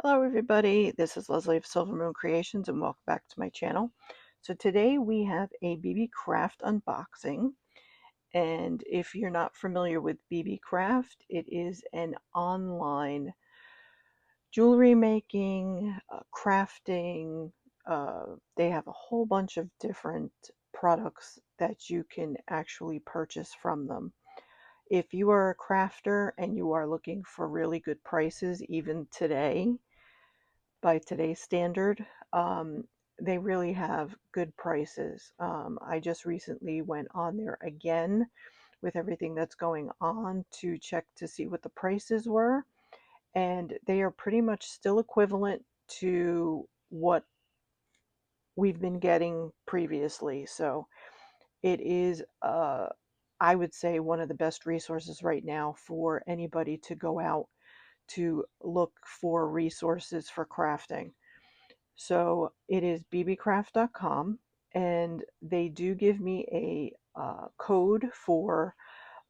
Hello everybody, this is Leslie of Silver Moon Creations and welcome back to my channel. So today we have a BeeBeecraft unboxing, and if you're not familiar with BeeBeecraft, it is an online jewelry making, crafting. They have a whole bunch of different products that you can actually purchase from them. If you are a crafter and you are looking for really good prices even today, by today's standard, they really have good prices. I just recently went on there again with everything that's going on to check to see what the prices were, and they are pretty much still equivalent to what we've been getting previously. So it is, I would say, one of the best resources right now for anybody to go out to look for resources for crafting. So it is beebecraft.com, and they do give me a code for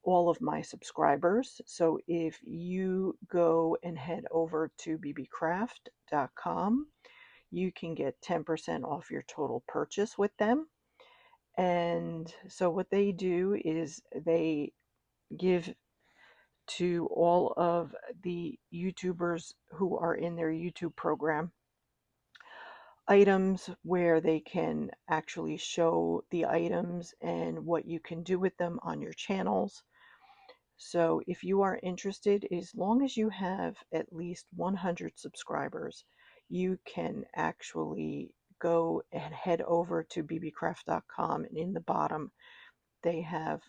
all of my subscribers. So if you go and head over to beebecraft.com, you can get 10% off your total purchase with them. And so what they do is they give to all of the YouTubers who are in their YouTube program items where they can actually show the items and what you can do with them on your channels. So if you are interested, as long as you have at least 100 subscribers, you can actually go and head over to beebecraft.com, and in the bottom they have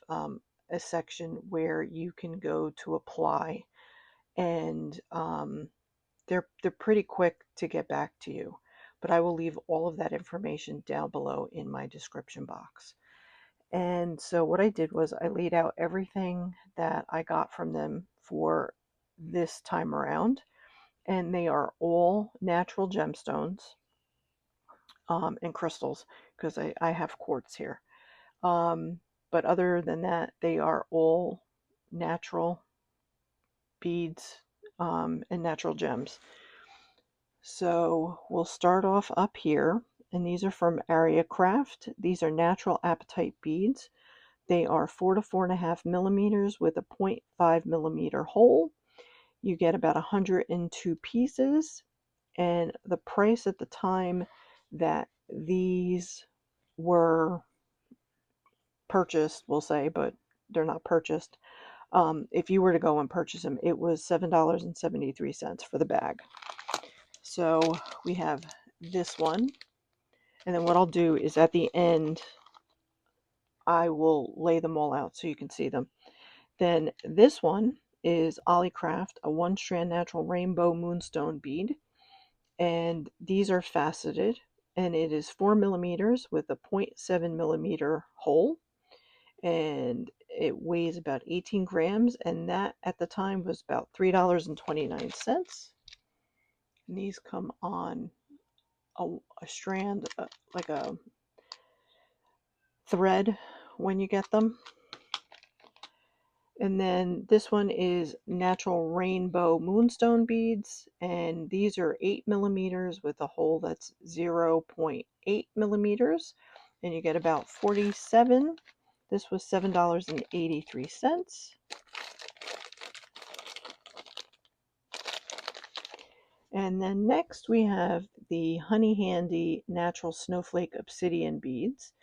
a section where you can go to apply, and they're pretty quick to get back to you. But I will leave all of that information down below in my description box. And so what I did was I laid out everything that I got from them for this time around, and they are all natural gemstones and crystals, because I have quartz here. But other than that, they are all natural beads and natural gems. So we'll start off up here, and these are from ARRICRAFT. These are natural apatite beads. They are 4 to 4.5 millimeters with a 0.5 millimeter hole. You get about 102 pieces, and the price at the time that these were purchased, we'll say, but they're not purchased. If you were to go and purchase them, it was $7.73 for the bag. So we have this one, and then what I'll do is at the end I will lay them all out so you can see them. Then this one is Olycraft, a 1-strand natural rainbow moonstone bead, and these are faceted, and it is 4 millimeters with a 0.7 millimeter hole, and it weighs about 18 grams, and that at the time was about $3.29. And these come on a strand, like a thread when you get them. And then this one is natural rainbow moonstone beads, and these are 8 millimeters with a hole that's 0.8 millimeters, and you get about 47. This was $7.83. And then next we have the Honeyhandy natural snowflake obsidian beads.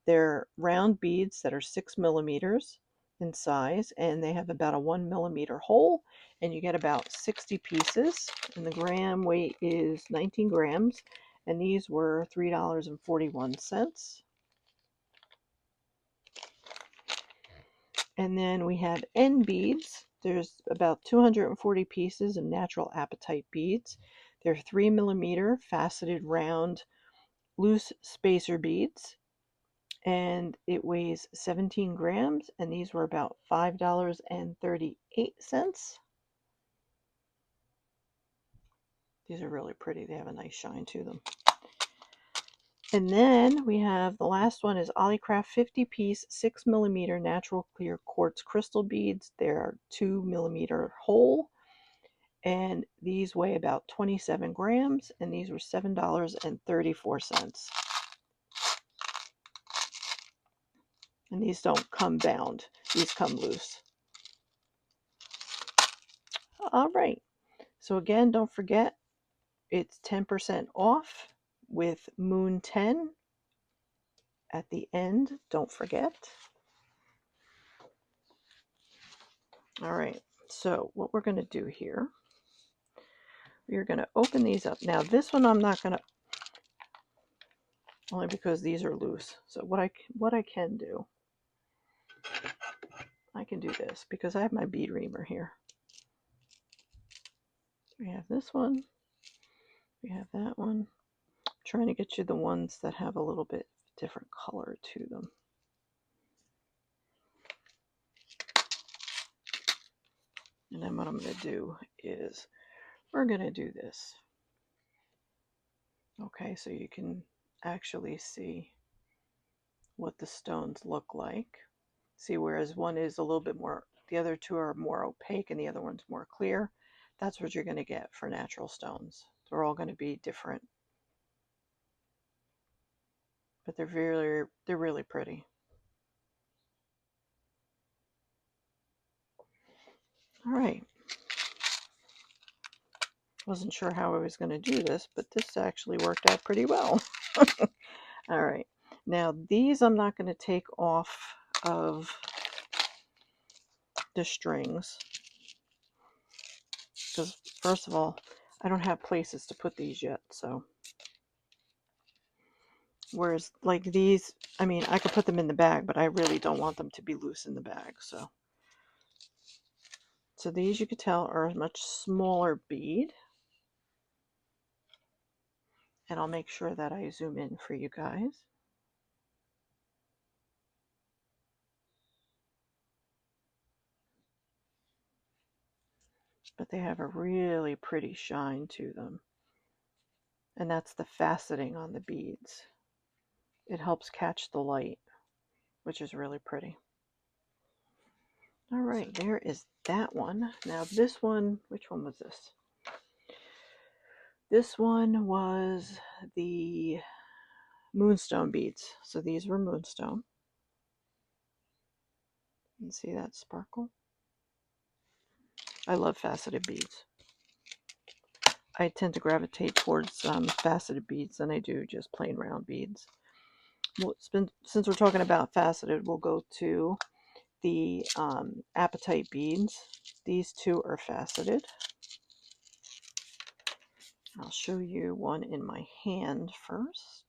They're round beads that are 6 millimeters in size, and they have about a 1 millimeter hole, and you get about 60 pieces, and the gram weight is 19 grams, and these were $3.41. And then we have NBEADS. There's about 240 pieces of natural apatite beads. They're 3 millimeter faceted round loose spacer beads, and it weighs 17 grams, and these were about $5.38. These are really pretty. They have a nice shine to them. And then we have the last one is Olycraft 50-piece 6 millimeter natural clear quartz crystal beads. They're 2 millimeter hole, And these weigh about 27 grams, and these were $7.34. And these don't come bound, these come loose. All right, so again, don't forget, it's 10% off with Moon 10 at the end, don't forget. All right, so what we're going to do here, we're going to open these up. Now this one I'm not going to, only because these are loose. So what I can do, I can do this because I have my bead reamer here. We have this one, we have that one. I'm trying to get you the ones that have a little bit different color to them. And then what I'm going to do is we're going to do this. Okay, so you can actually see what the stones look like. See, whereas one is a little bit more, the other two are more opaque and the other one's more clear. That's what you're going to get for natural stones. They're all going to be different, but they're really pretty. All right. Wasn't sure how I was going to do this, but this actually worked out pretty well. All right. Now these I'm not going to take off of the strings because first of all, I don't have places to put these yet. So whereas like these, I mean, I could put them in the bag, but I really don't want them to be loose in the bag. So these you could tell are a much smaller bead. And I'll make sure that I zoom in for you guys. But they have a really pretty shine to them. And that's the faceting on the beads. It helps catch the light, which is really pretty. All right, there is that one. Now this one, which one was this? This one was the Moonstone beads. So these were Moonstone. You can see that sparkle. I love faceted beads. I tend to gravitate towards faceted beads than I do just plain round beads. Well, since we're talking about faceted, we'll go to the Apatite beads. These two are faceted. I'll show you one in my hand first.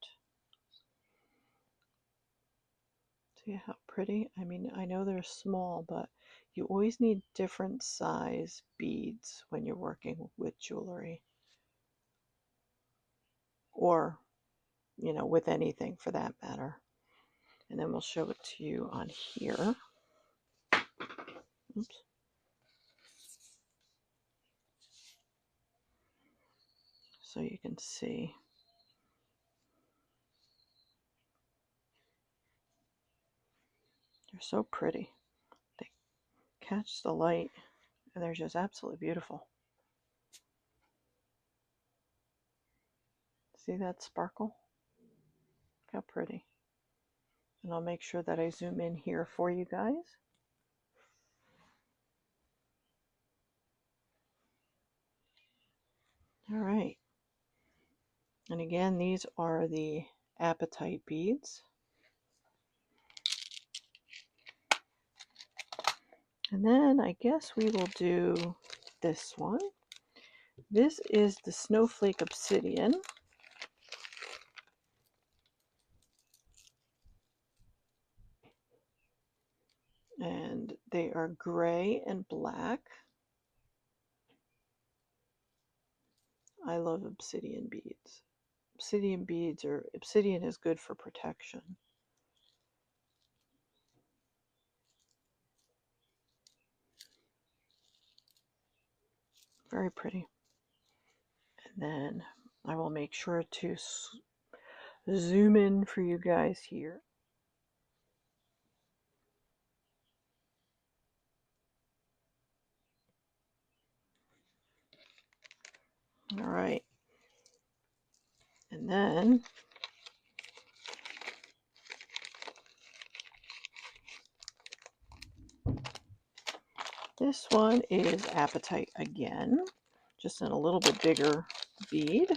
See how pretty? I mean, I know they're small, but you always need different size beads when you're working with jewelry. Or, you know, with anything for that matter. And then we'll show it to you on here. Oops. So you can see. They're so pretty. They catch the light and they're just absolutely beautiful. See that sparkle? Look how pretty. And I'll make sure that I zoom in here for you guys. All right. And again, these are the Apatite beads. And then I guess we will do this one. This is the Snowflake Obsidian. And they are gray and black. I love obsidian beads. Obsidian is good for protection. Very pretty. And then I will make sure to zoom in for you guys here. All right. And then this one is Apatite again, just in a little bit bigger bead.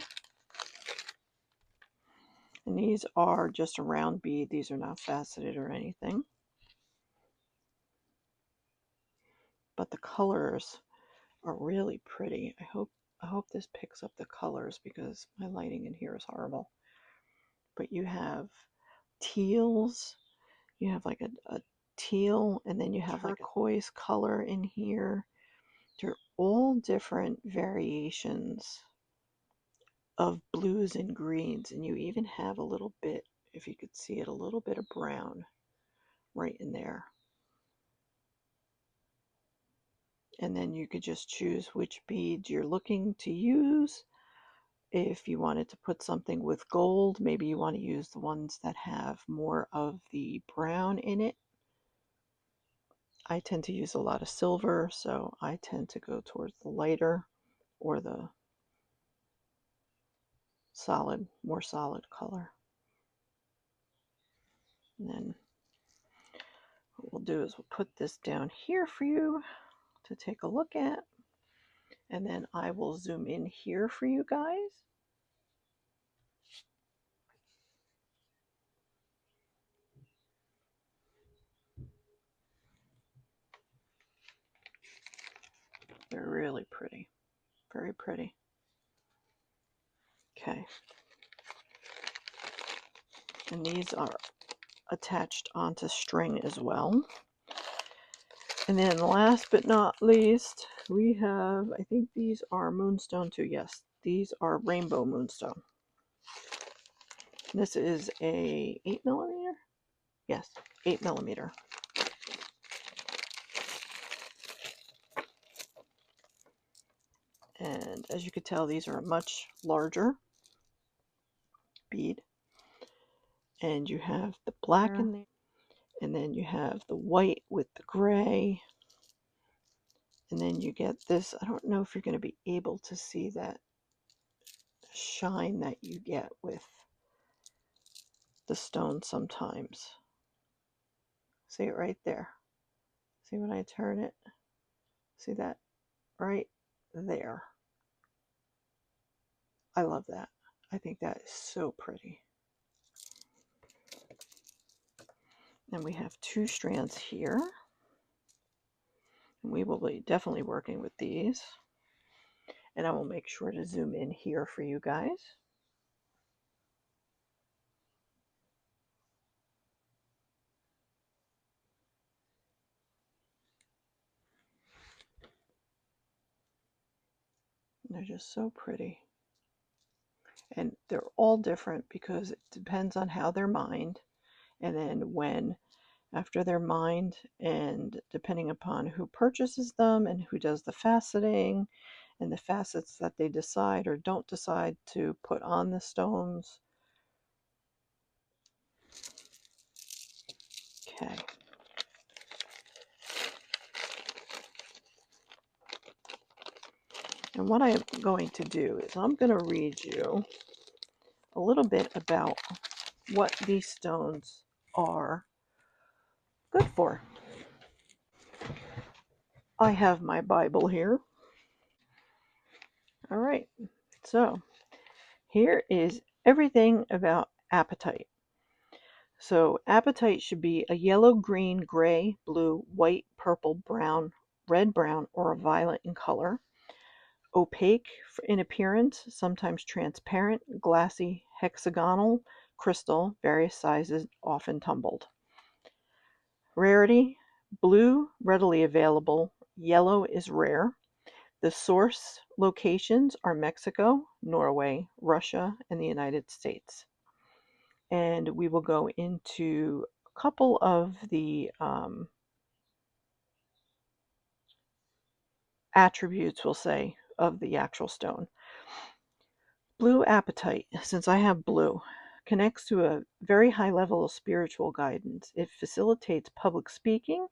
And these are just a round bead. These are not faceted or anything. But the colors are really pretty. I hope this picks up the colors because my lighting in here is horrible. But you have teals, you have like a teal, and then you have like a turquoise color in here. They're all different variations of blues and greens, and you even have a little bit, if you could see it, a little bit of brown right in there. And then you could just choose which beads you're looking to use. If you wanted to put something with gold, maybe you want to use the ones that have more of the brown in it. I tend to use a lot of silver, so I tend to go towards the lighter or the solid, more solid color. And then what we'll do is we'll put this down here for you to take a look at. And then I will zoom in here for you guys. They're really pretty. Very pretty. Okay. And these are attached onto string as well. And then last but not least, we have, I think these are Moonstone too. Yes, these are Rainbow Moonstone. This is a 8mm? Yes, 8mm. And as you could tell, these are a much larger bead. And you have the black in there. And then you have the white with the gray. And then you get this. I don't know if you're going to be able to see that shine that you get with the stone sometimes. See it right there. See when I turn it? See that right there? I love that. I think that is so pretty. And we have 2 strands here. And we will be definitely working with these. And I will make sure to zoom in here for you guys. They're just so pretty. And they're all different because it depends on how they're mined. And then when, after they're mined, and depending upon who purchases them and who does the faceting, and the facets that they decide or don't decide to put on the stones. Okay. And what I'm going to do is I'm going to read you a little bit about what these stones are good for. I have my Bible here. All right. So here is everything about apatite. So apatite should be a yellow, green, gray, blue, white, purple, brown, red, brown, or a violet in color. Opaque in appearance, sometimes transparent, glassy, hexagonal, crystal, various sizes, often tumbled. Rarity, blue, readily available, yellow is rare. The source locations are Mexico, Norway, Russia, and the United States. And we will go into a couple of the attributes, we'll say, of the actual stone. Blue apatite, since I have blue, connects to a very high level of spiritual guidance. It facilitates public speaking,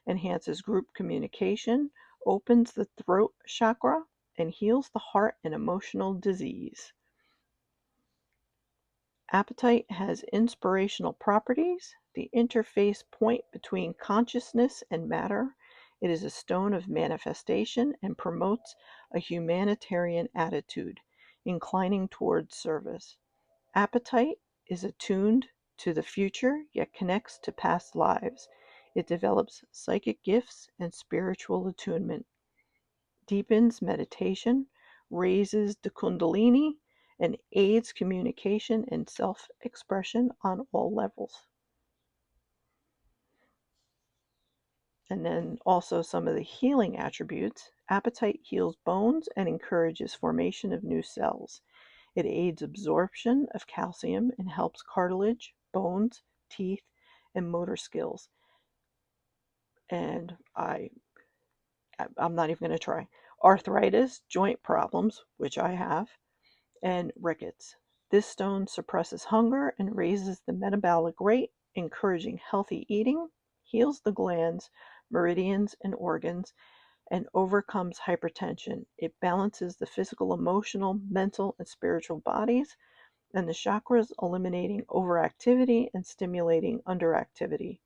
enhances group communication, opens the throat chakra, and heals the heart and emotional disease. Apatite has inspirational properties, the interface point between consciousness and matter. It is a stone of manifestation and promotes a humanitarian attitude, inclining towards service. Apatite is attuned to the future, yet connects to past lives. It develops psychic gifts and spiritual attunement, deepens meditation, raises the Kundalini, and aids communication and self expression on all levels. And then also some of the healing attributes. Apatite heals bones and encourages formation of new cells. It aids absorption of calcium and helps cartilage, bones, teeth, and motor skills. And I'm not even going to try. Arthritis, joint problems, which I have, and rickets. This stone suppresses hunger and raises the metabolic rate, encouraging healthy eating, heals the glands, meridians, and organs, and overcomes hypertension. It balances the physical, emotional, mental, and spiritual bodies and the chakras, eliminating overactivity and stimulating underactivity.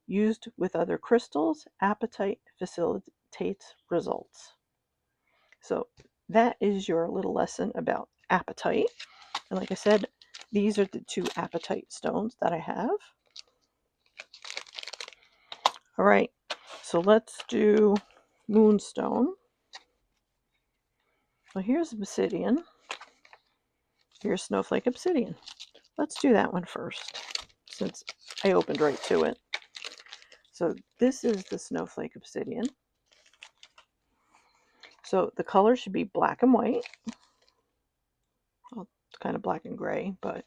Used with other crystals, apatite facilitates results. So that is your little lesson about apatite. And like I said, these are the two apatite stones that I have. All right, so let's do Moonstone. Well, here's Obsidian. Here's Snowflake Obsidian. Let's do that one first, since I opened right to it. So this is the Snowflake Obsidian. So the color should be black and white. Well, it's kind of black and gray, but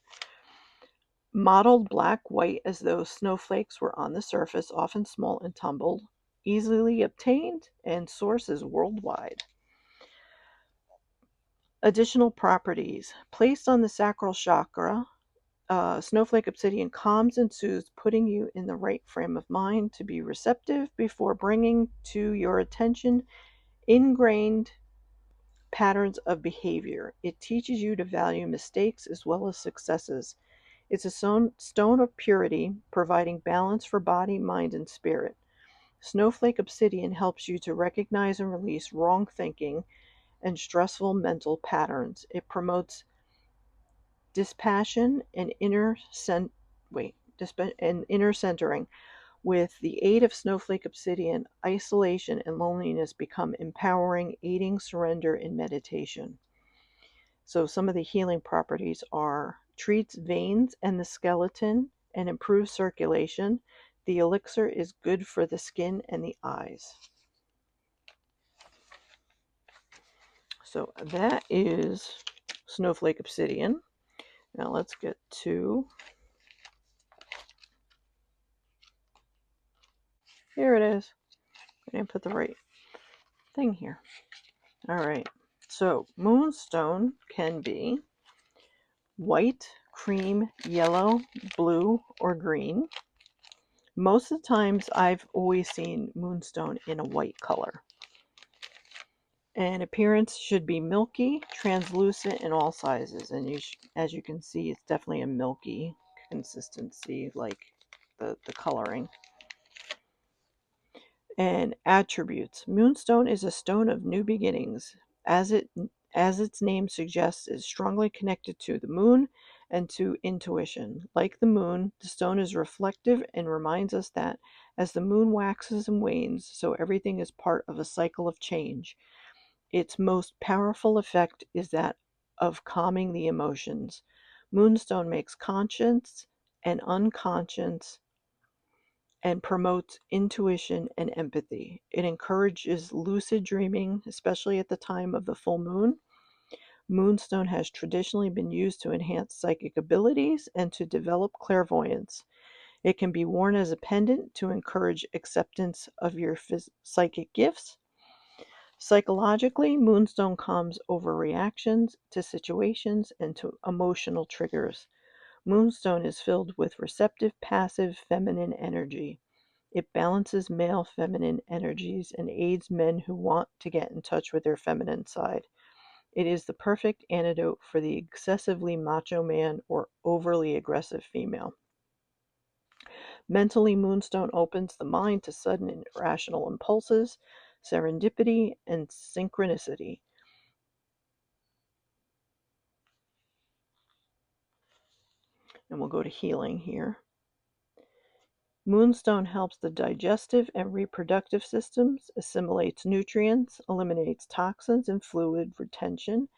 mottled black-white as though snowflakes were on the surface, often small and tumbled, easily obtained, and sources worldwide. Additional properties. Placed on the sacral chakra, Snowflake Obsidian calms and soothes, putting you in the right frame of mind to be receptive before bringing to your attention ingrained patterns of behavior. It teaches you to value mistakes as well as successes. It's a stone of purity, providing balance for body, mind, and spirit. Snowflake Obsidian helps you to recognize and release wrong thinking and stressful mental patterns. It promotes dispassion and inner centering. With the aid of Snowflake Obsidian, isolation and loneliness become empowering, aiding surrender in meditation. So some of the healing properties are treats veins and the skeleton and improves circulation. The elixir is good for the skin and the eyes. So that is Snowflake Obsidian. Now let's get to, here it is. I didn't put the right thing here. All right. So Moonstone can be white, cream, yellow, blue, or green. Most of the times I've always seen Moonstone in a white color. And appearance should be milky, translucent in all sizes. And as you can see, it's definitely a milky consistency, like the coloring. And attributes. Moonstone is a stone of new beginnings. As its name suggests, is strongly connected to the moon and to intuition. Like the moon, the stone is reflective and reminds us that as the moon waxes and wanes, so everything is part of a cycle of change. Its most powerful effect is that of calming the emotions. Moonstone makes conscious and unconscious and promotes intuition and empathy. It encourages lucid dreaming, especially at the time of the full moon. Moonstone has traditionally been used to enhance psychic abilities and to develop clairvoyance. It can be worn as a pendant to encourage acceptance of your psychic gifts. Psychologically, Moonstone calms overreactions to situations and to emotional triggers. Moonstone is filled with receptive, passive, feminine energy. It balances male feminine energies and aids men who want to get in touch with their feminine side. It is the perfect antidote for the excessively macho man or overly aggressive female. Mentally, Moonstone opens the mind to sudden and irrational impulses, serendipity, and synchronicity. And we'll go to healing here. Moonstone helps the digestive and reproductive systems, assimilates nutrients, eliminates toxins and fluid retention,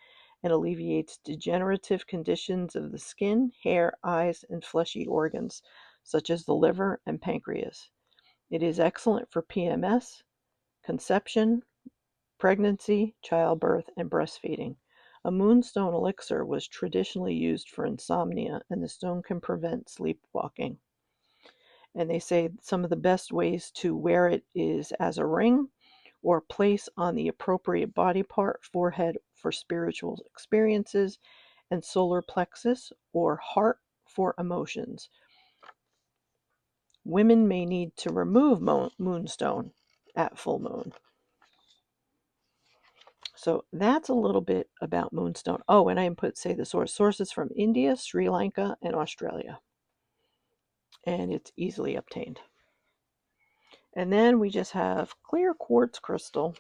and alleviates degenerative conditions of the skin, hair, eyes, and fleshy organs, such as the liver and pancreas. It is excellent for PMS, conception, pregnancy, childbirth, and breastfeeding. A moonstone elixir was traditionally used for insomnia, and the stone can prevent sleepwalking. And they say some of the best ways to wear it is as a ring or place on the appropriate body part, forehead for spiritual experiences, and solar plexus or heart for emotions. Women may need to remove moonstone at full moon. So that's a little bit about moonstone. Oh, and I input say the sources from India, Sri Lanka, and Australia. And it's easily obtained. And then we just have clear quartz crystal.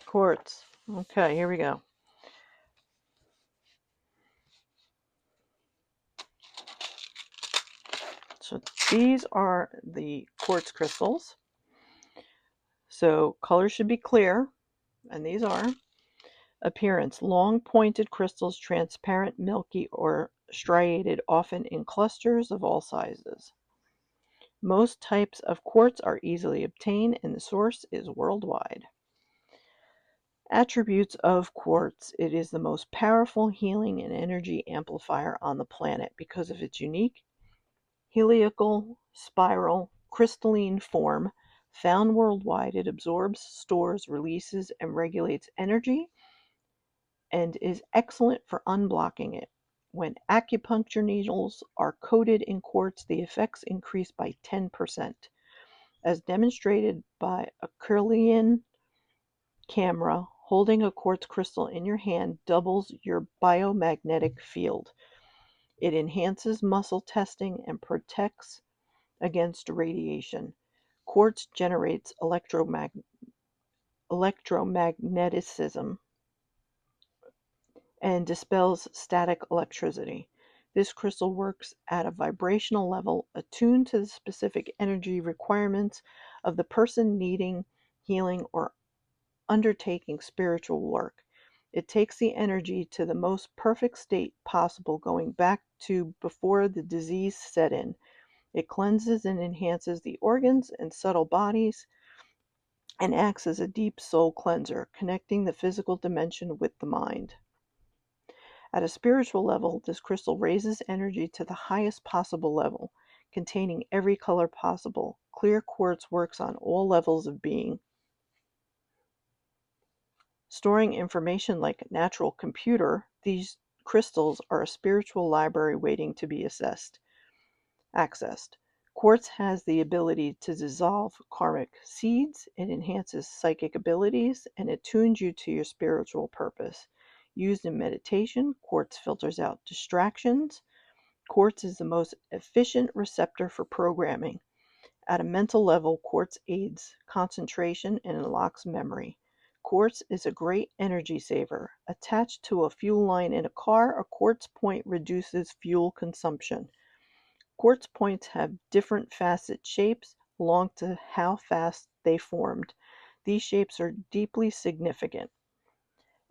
Quartz. Okay, here we go. So these are the quartz crystals. So color should be clear, and these are. Appearance: long pointed crystals, transparent, milky, or striated, often in clusters of all sizes. Most types of quartz are easily obtained, and the source is worldwide. Attributes of quartz: it is the most powerful healing and energy amplifier on the planet because of its unique heliacal, spiral, crystalline form. Found worldwide, it absorbs, stores, releases, and regulates energy, and is excellent for unblocking it. When acupuncture needles are coated in quartz, the effects increase by 10%. As demonstrated by a Kirlian camera, holding a quartz crystal in your hand doubles your biomagnetic field. It enhances muscle testing and protects against radiation. Quartz generates electromagnetism and dispels static electricity. This crystal works at a vibrational level attuned to the specific energy requirements of the person needing healing or undertaking spiritual work. It takes the energy to the most perfect state possible, going back to before the disease set in. It cleanses and enhances the organs and subtle bodies and acts as a deep soul cleanser, connecting the physical dimension with the mind. At a spiritual level, this crystal raises energy to the highest possible level, containing every color possible. Clear quartz works on all levels of being, storing information like a natural computer. These crystals are a spiritual library waiting to be accessed. Quartz has the ability to dissolve karmic seeds, it enhances psychic abilities, and it tunes you to your spiritual purpose. Used in meditation, quartz filters out distractions. Quartz is the most efficient receptor for programming. At a mental level, quartz aids concentration and unlocks memory. Quartz is a great energy saver. Attached to a fuel line in a car, a quartz point reduces fuel consumption. Quartz points have different facet shapes along to how fast they formed. These shapes are deeply significant.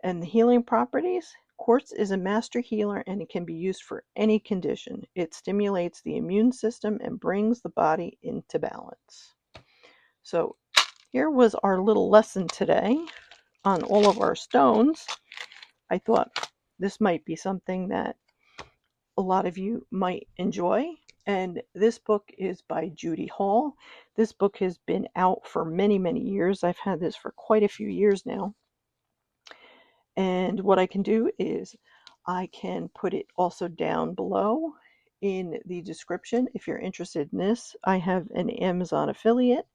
And the healing properties: quartz is a master healer and it can be used for any condition. It stimulates the immune system and brings the body into balance. So here was our little lesson today on all of our stones. I thought this might be something that a lot of you might enjoy. And this book is by Judy Hall. This book has been out for many, many years. I've had this for quite a few years now. And what I can do is I can put it also down below in the description if you're interested in this. I have an Amazon affiliate,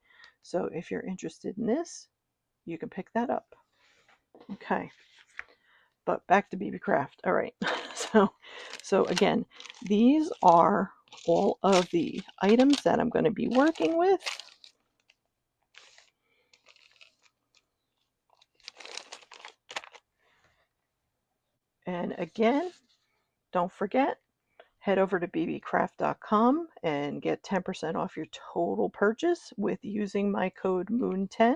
so if you're interested in this, you can pick that up. Okay, but back to BeeBeecraft. All right, so again, these are all of the items that I'm going to be working with. And again, don't forget, head over to beebeecraft.com and get 10% off your total purchase with using my code MOON10.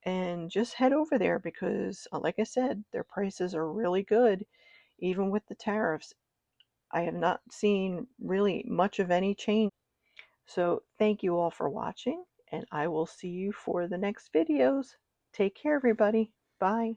And just head over there because, like I said, their prices are really good, even with the tariffs. I have not seen really much of any change. So thank you all for watching, and I will see you for the next videos. Take care, everybody. Bye.